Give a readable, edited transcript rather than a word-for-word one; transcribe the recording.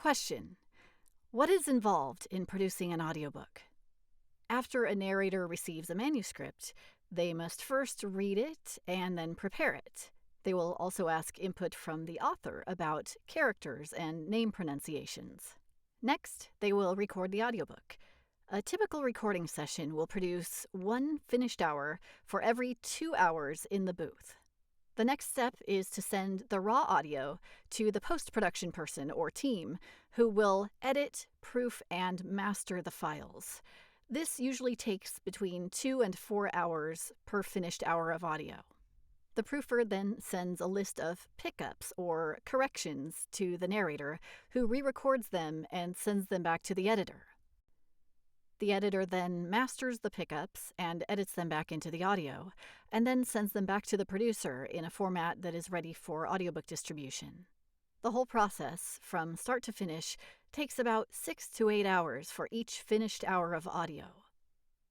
Question: what is involved in producing an audiobook? After a narrator receives a manuscript, they must first read it and then prepare it. They will also ask input from the author about characters and name pronunciations. Next, they will record the audiobook. A typical recording session will produce 1 finished hour for every 2 hours in the booth. The next step is to send the raw audio to the post-production person or team who will edit, proof, and master the files. This usually takes between 2 and 4 hours per finished hour of audio. The proofer then sends a list of pickups or corrections to the narrator, who re-records them and sends them back to the editor. The editor then masters the pickups and edits them back into the audio, and then sends them back to the producer in a format that is ready for audiobook distribution. The whole process, from start to finish, takes about 6 to 8 hours for each finished hour of audio.